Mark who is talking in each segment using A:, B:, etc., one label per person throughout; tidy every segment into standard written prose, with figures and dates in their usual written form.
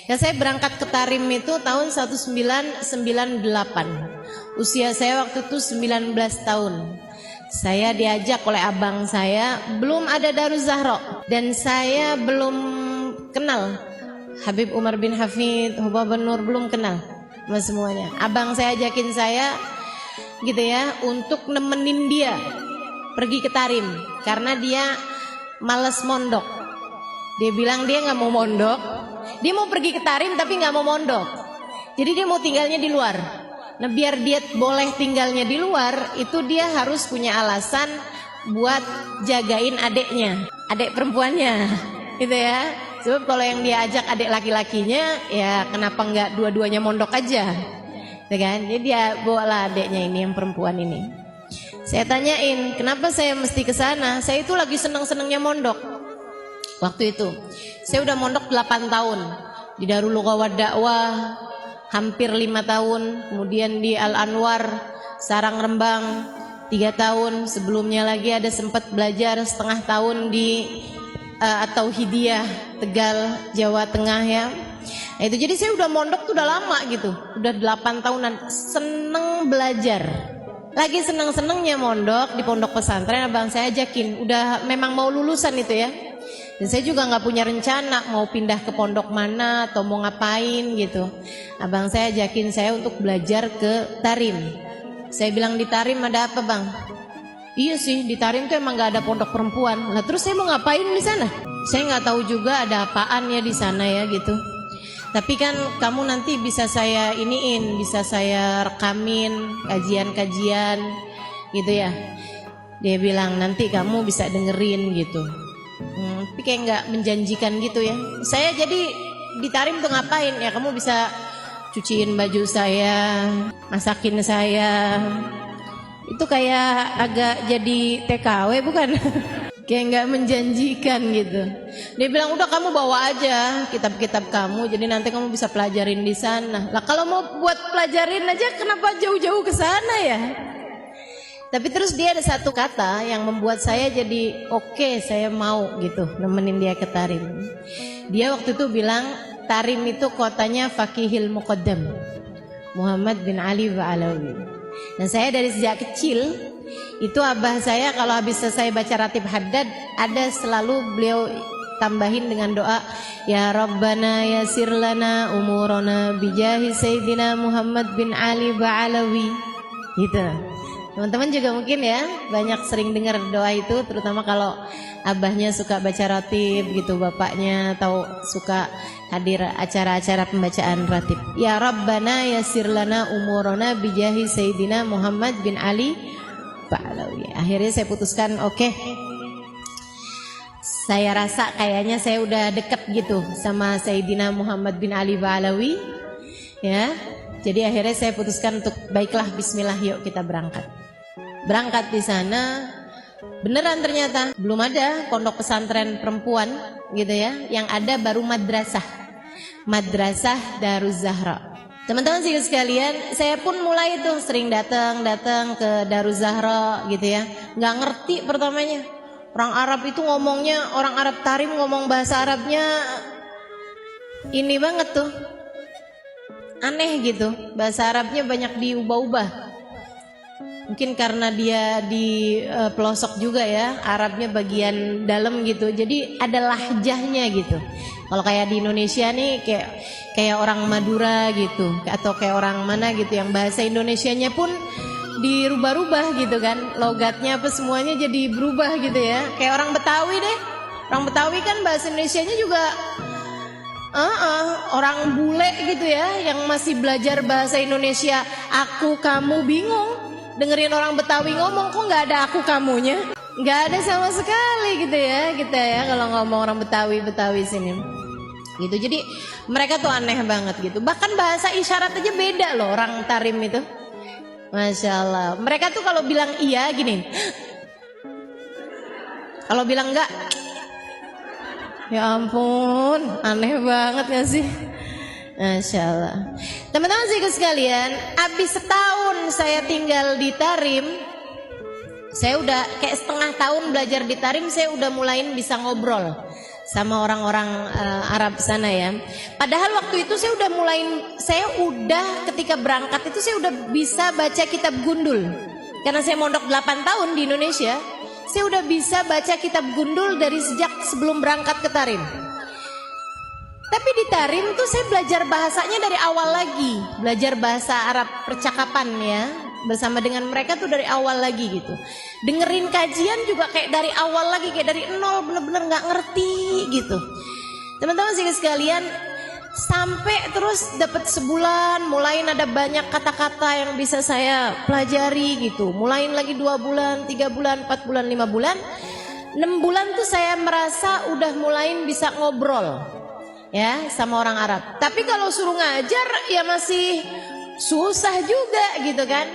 A: Ya, saya berangkat ke Tarim itu tahun 1998. Usia saya waktu itu 19 tahun. Saya diajak oleh abang saya, belum ada Daruz Zahra dan saya belum kenal Habib Umar bin Hafid, Hubab Nur, belum kenal sama semuanya. Abang saya ajakin saya gitu ya untuk nemenin dia pergi ke Tarim karena dia males mondok. Dia bilang dia nggak mau mondok, dia mau pergi ke Tarim tapi nggak mau mondok. Jadi dia mau tinggalnya di luar. Nah, biar dia boleh tinggalnya di luar, itu dia harus punya alasan buat jagain adeknya, adek perempuannya, gitu ya. Sebab kalau yang dia ajak adek laki-lakinya, ya kenapa nggak dua-duanya mondok aja, gitu kan? Jadi dia bawalah adeknya ini yang perempuan ini. Saya tanyain, kenapa saya mesti ke sana? Saya itu lagi seneng-senengnya mondok. Waktu itu, saya udah mondok 8 tahun di Darul Lughah wa Dakwah. Hampir 5 tahun, kemudian di Al Anwar Sarang Rembang 3 tahun, sebelumnya lagi ada sempat belajar setengah tahun di atau Hidiyah Tegal Jawa Tengah ya. Nah, itu jadi saya udah mondok tuh udah lama gitu, udah 8 tahunan, seneng belajar. Lagi seneng-senengnya mondok di pondok pesantren, abang saya ajakin, udah memang mau lulusan itu ya. Dan saya juga nggak punya rencana mau pindah ke pondok mana atau mau ngapain gitu. Abang saya ajakin saya untuk belajar ke Tarim. Saya bilang, di Tarim ada apa bang? Iya sih, di Tarim tuh emang nggak ada pondok perempuan. Nah terus saya mau ngapain di sana? Saya nggak tahu juga ada apaan ya di sana ya gitu. Tapi kan kamu nanti bisa saya iniin, bisa saya rekamin kajian-kajian gitu ya. Dia bilang nanti kamu bisa dengerin gitu. Tapi kayak nggak menjanjikan gitu ya. Saya jadi di Tarim tuh ngapain ya? Kamu bisa cuciin baju saya, masakin saya. Itu kayak agak jadi TKW bukan? Kayak nggak menjanjikan gitu. Dia bilang udah kamu bawa aja kitab-kitab kamu, jadi nanti kamu bisa pelajarin di sana. Lah kalau mau buat pelajarin aja kenapa jauh-jauh ke sana ya? Tapi terus dia ada satu kata yang membuat saya jadi oke, saya mau gitu nemenin dia ke Tarim. Dia waktu itu bilang Tarim itu kotanya Fakihil Muqaddam Muhammad bin Ali Ba'alawi. Dan saya dari sejak kecil itu abah saya kalau habis selesai baca Ratib Haddad ada selalu beliau tambahin dengan doa, ya Rabbana yasir lana umurana bijahi Sayyidina Muhammad bin Ali Ba'alawi gitu. Teman-teman juga mungkin ya banyak sering dengar doa itu, terutama kalau abahnya suka baca ratib gitu, bapaknya atau suka hadir acara-acara pembacaan ratib. Ya Rabbana yasir lana umurana bijahi Sayyidina Muhammad bin Ali Ba'alawi. Akhirnya saya putuskan oke. Saya rasa kayaknya saya udah deket gitu sama Sayyidina Muhammad bin Ali Ba'alawi ya. Jadi akhirnya saya putuskan untuk baiklah bismillah yuk kita berangkat. Berangkat di sana, beneran ternyata belum ada pondok pesantren perempuan gitu ya. Yang ada baru madrasah Daruz Zahra. Teman-teman sekalian, saya pun mulai tuh sering datang ke Daruz Zahra gitu ya. Nggak ngerti pertamanya. Orang Arab itu ngomongnya, orang Arab Tarim ngomong bahasa Arabnya ini banget tuh, aneh gitu. Bahasa Arabnya banyak diubah-ubah. Mungkin karena dia di pelosok juga ya, Arabnya bagian dalam gitu. Jadi ada lahjahnya gitu. Kalau kayak di Indonesia nih kayak orang Madura gitu, atau kayak orang mana gitu yang bahasa Indonesianya pun dirubah-rubah gitu kan. Logatnya apa semuanya jadi berubah gitu ya. Kayak orang Betawi deh. Orang Betawi kan bahasa Indonesianya juga orang bule gitu ya, yang masih belajar bahasa Indonesia aku kamu bingung. Dengerin orang Betawi ngomong kok nggak ada aku kamunya, nggak ada sama sekali gitu ya kita ya kalau ngomong orang Betawi sini gitu. Jadi mereka tuh aneh banget gitu. Bahkan bahasa isyarat aja beda loh orang Tarim itu, masya Allah. Mereka tuh kalau bilang iya gini, kalau bilang enggak, ya ampun, aneh banget gak sih? Masya Allah. Teman-teman sekalian, habis setahun saya tinggal di Tarim, saya udah kayak setengah tahun belajar di Tarim, saya udah mulain bisa ngobrol sama orang-orang Arab sana ya. Padahal waktu itu saya udah ketika berangkat itu saya udah bisa baca kitab Gundul. Karena saya mondok 8 tahun di Indonesia, saya udah bisa baca kitab Gundul dari sejak sebelum berangkat ke Tarim. Tapi di Tarim tuh saya belajar bahasanya dari awal lagi, belajar bahasa Arab percakapan ya, bersama dengan mereka tuh dari awal lagi gitu. Dengerin kajian juga kayak dari awal lagi, kayak dari nol, bener-bener nggak ngerti gitu. Teman-teman sekalian, sampai terus dapat sebulan, mulai ada banyak kata-kata yang bisa saya pelajari gitu. Mulai lagi 2 bulan, 3 bulan, 4 bulan, 5 bulan, 6 bulan tuh saya merasa udah mulai bisa ngobrol ya sama orang Arab. Tapi kalau suruh ngajar ya masih susah juga gitu kan.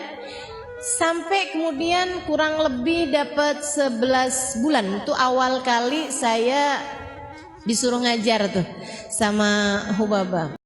A: Sampai kemudian kurang lebih dapat 11 bulan itu awal kali saya disuruh ngajar tuh sama Hubaba.